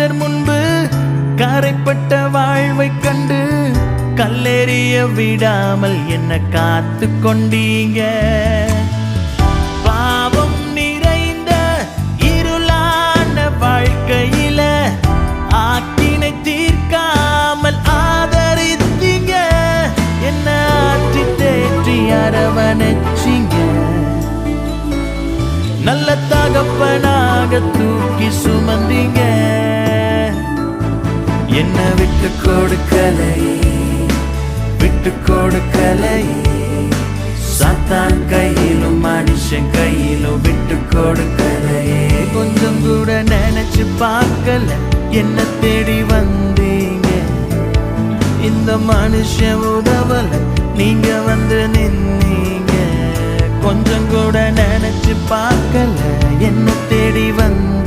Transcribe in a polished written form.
சிலர் முன்பு கரைப்பட்ட வாழ்வை கண்டு கல்லெறிய விடாமல் என்ன காத்து கொண்டீங்க. பாவம் நிறைந்த இருளான வாழ்க்கையில ஆக்கினை தீர்க்காமல் ஆதரித்தீங்க. என்ன ஆற்றி தேற்றி அரவணைச்சிங்க. நல்ல தகப்பனாக தூக்கி சுமந்தீங்க. என்ன விட்டு கொடுக்கலை சாத்தான் கையிலும் மனுஷன் கையிலும் விட்டு கொடுக்கலை. கொஞ்சம் கூட நினைச்சு பார்க்கல என்ன தேடி வந்தீங்க. இந்த மனுஷன் உதவல நீங்க வந்து நின்னீங்க. கொஞ்சம் கூட நினைச்சு பார்க்கல என்ன தேடி வந்தீங்க.